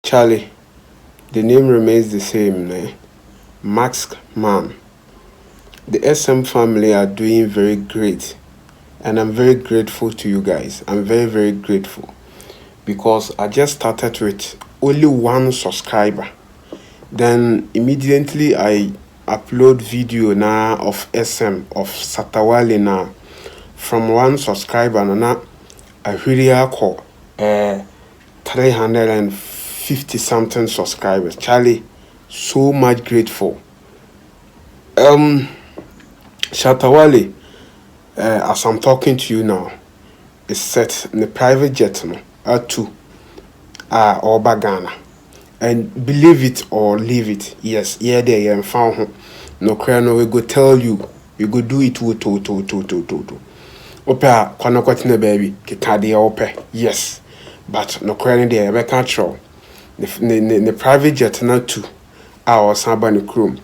Charlie, the name remains the same, eh? Max Man. The SM family are doing very great, and I'm very grateful to you guys. I'm very, very grateful because I just started with only one subscriber. Then immediately I upload video now of SM of Shatta Wale now from one subscriber now I really call 350 something subscribers. Charlie, so much grateful. Shatta Wale, as I'm talking to you now, is set in the private jet no to Oba Ghana. And believe it or leave it, yes, yeah, there and found no cry no we go tell you, we go do it to. Opa kwanakwatina baby, kikade ope, yes. But no cry there, we can't show. The private jet now too. Our Sabani Chrome.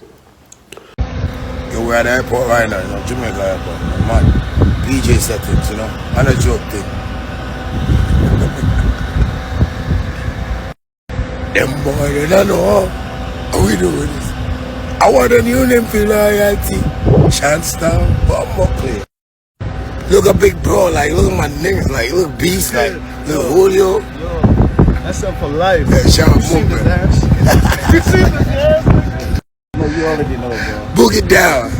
Yo, we're at the airport right now, you know, Jamaica airport, man. PJ settings, you know, and a joke thing. Them boys, they don't know how we doing this. I want a new name for loyalty. Chanstown, Bumbuckle. Look a big bro, like, look at my niggas, like, look beast, like, look Julio. Yo, that's up for life. Yeah, shout out You seen the dance? You seen the dance? No, you already know, bro. Book it down.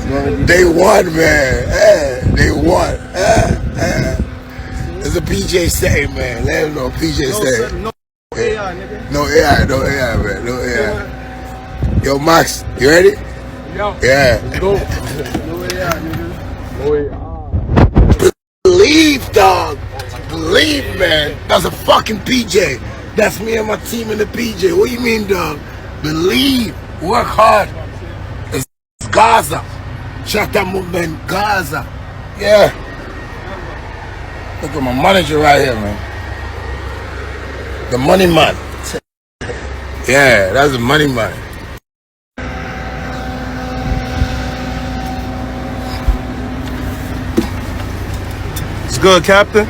They won, man. They won. It's a PJ say, man. Let him know PJ say. No AI, nigga. No AI, man. No AI. Yo, Max, you ready? Yo. Yeah. Let's go. No AI, nigga. No AI. Believe, dog. Believe, man. That's a fucking PJ. That's me and my team in the PJ. What you mean, dog? Believe. Work hard. It's Gaza. Shatta movement, Gaza. Yeah. Look at my manager right here, man. The money man. Yeah, that's the money man. It's good, Captain.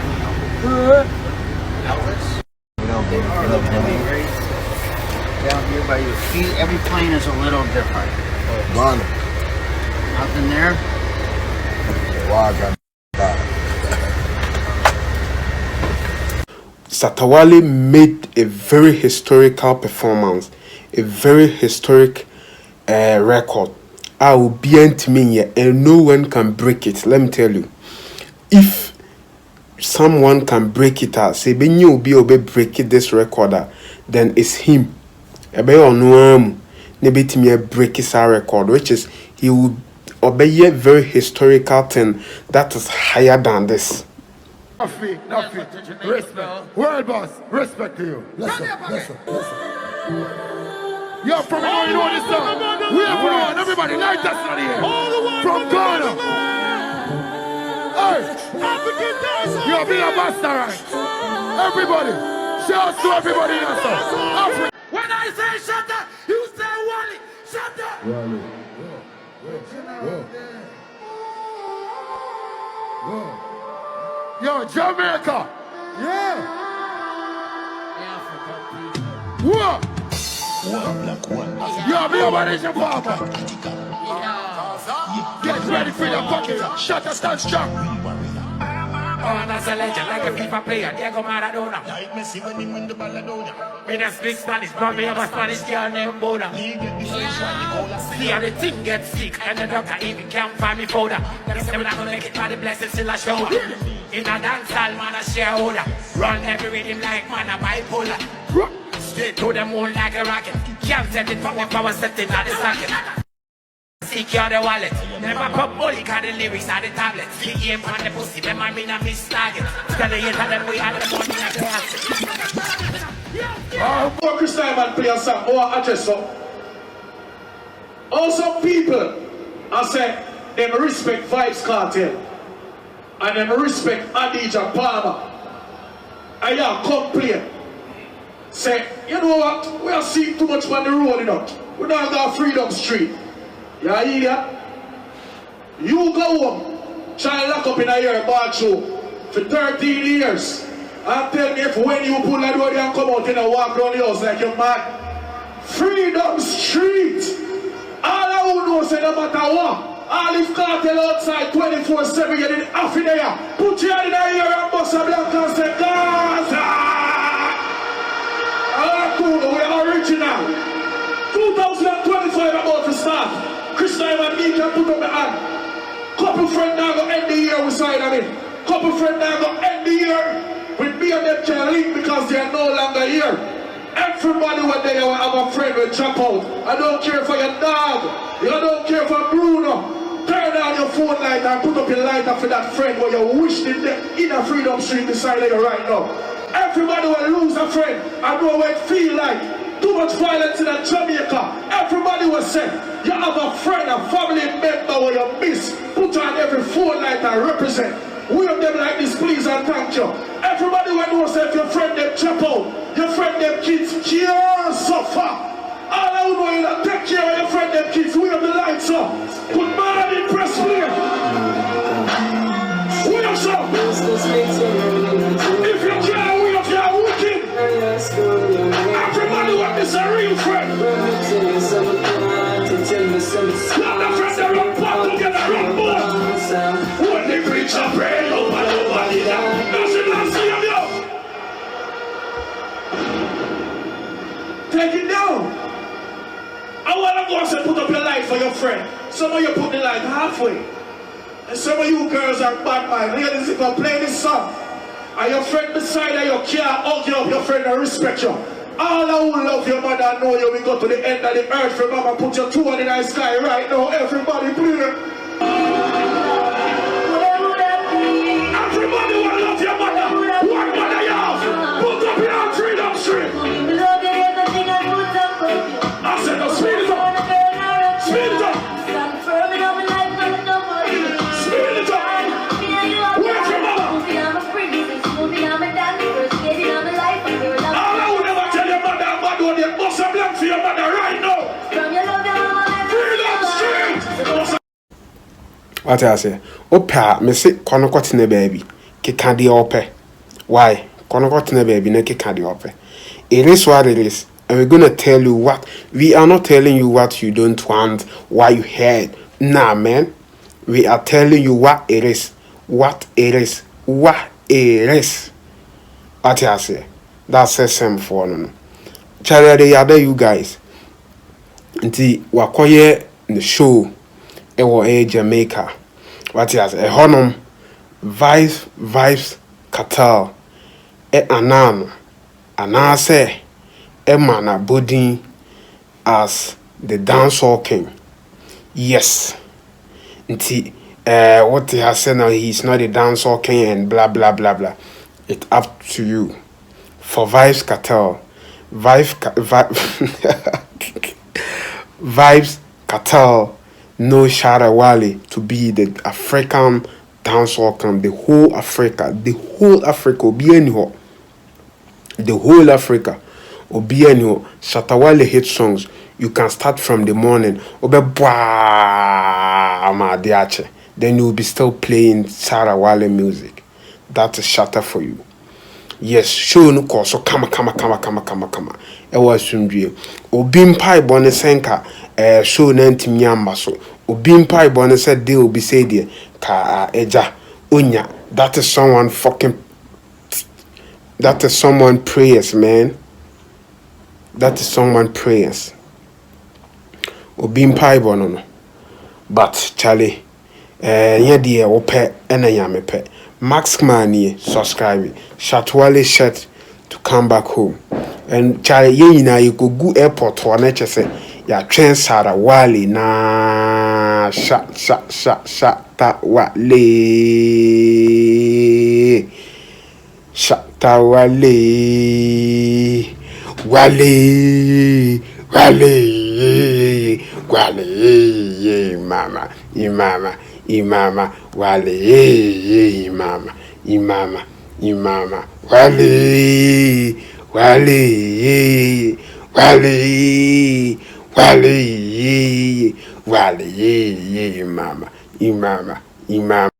Down here by your feet, every plane is a little different. Gone. Nothing there. Wow, I got Shatta Wale made a very historical performance, a very historic record. I will be here and no one can break it. Let me tell you. If someone can break it out, say ben you be break it this recorder, then it's him. Ebe on nebetimi break his record, which is he will obey a very historical thing that is higher than this. Nothing. Respect. World boss, respect to you. Listen. Yo, from all you know this song. We have one, everybody, light us on here. From Ghana. Hey, yo, be a master, right? Everybody, shout to everybody in the song. When I say Shatta, you say Wale. Shatta. Wale. Yo, Jamaica. Yeah. What? Yo, be a Malaysian farmer. Get ready for your pocket. Shatta stand strong. Oh, that's a legend, like a FIFA player, Diego Maradona. Like Messi when he win the Balladona. Me that speak Spanish, but me have a Spanish girl named Boda. See how the thing gets sick, and the doctor even can't find me folder. They say we're not gonna make it by the blessings till I show up. In a dance hall, man, a shareholder. Run every rhythm like man, a bipolar. Straight to the moon like a rocket. Can't set it from one power setting at the socket. Secure the wallet. Never pop bully, cause the lyrics are the tablets. The aim on the pussy, them I mean a miss target. Tell the hater them we are the money at the asset. Before Chris Diamond play a song, or address up. Also people, I say, them respect Vibes Cartel. And them respect Adidja Palmer. And y'all complain. Say, you know what? We are seeing too much on the road, you know. We don't got Freedom Street. You hear that? You go home, try and lock up in a year bar show for 13 years. And tell me if when you pull that door and come out and walk down the house like you're mad. Freedom Street. All I who know say no matter what. All if cartel outside 24/7, you didn't have it there. Put your hand in the ear and bust a blank and say, Gaza! Alright, cool, we are original. 2025 about to start. Krishna and me can put up the hand. Couple friends now go end the year with side of it. Couple friends now go end the year with me and them can link because they are no longer here. Everybody when they will have a friend will drop out. I don't care for your dog. You don't care for Bruno. Turn on your phone light and put up your lighter for that friend where you wish in a Freedom Street beside you right now. Everybody will lose a friend. I know what it feel like. Too much violence in Jamaica. Everybody will say, you have a friend, a family member where you miss. Put on every phone light and represent. Wave them like this, please and thank you. Everybody will know say if your friend them chop out, your friend them kids can't suffer. All I know is that take care of your friend them kids. We have the lights up. Put man in press play. We have some. If you can't, we have your wicked. Everybody want this a real friend. Not the friend that run back together, run more. When they preach a prayer, nobody down. That's it, last year, yo. Take it down. I want to go and say, put up your light for your friend. Some of you put the light halfway. And some of you girls are bad mind. Ladies, if I play this song, and your friend beside you, you can't hug you up, your friend and respect you. All who love your mother know you will go to the end of the earth for mama. Put your two in the sky right now. Everybody, please. Everybody will love your mother. What mother you have? Put up your Freedom Street. I said, no, speed it up. Speed it up. Speed it up. Where's your mother? All I would never tell your mother about what they must have done for your mother right now. Freedom Street. What I say? Opa, me say kono kotine baby. Kika di ope. Why? Kono kotine baby ne kika di ope. It is what it is. And we're gonna tell you what we are not telling you what you don't want, what you heard. Nah, man. We are telling you what it is. What it is. What it is. What I say? That's the same for no. Charlie, the other you guys. Nti wakoye the show. Ewo Jamaica. What I say? Honum vibes cartel. Anano. Anase. Emana body as the dancehall king. Yes. Nti what he has said now, he's not a dancehall king and blah blah blah blah. It's up to you. For Vibes Cartel, Vibes Cartel, no Shatta Wale to be the African dancehall king. The whole Africa will be anyhow. The whole Africa. Obiano, Shatta Wale hit songs. You can start from the morning. Then you'll be still playing Shatta Wale music. That is Shatta for you. Yes, show no call. So come. It was Sundri. Obimpai Bonesenka, show Nanti Nyamba so. Obimpai Bonne said they will be said there. Ka Eja Unya. That is someone prayers, man. That is someone prayers. Obimpai bono. But Charlie, dear ope enayamepe. Max Money subscribe. Shatta Wale shirt to come back home. And Charlie, you go airport or nature say, ya train Shatta Wale na Shatta Wale. Shatta Wale. Wale, mama, imama, wale, imama, wale, mama, imama.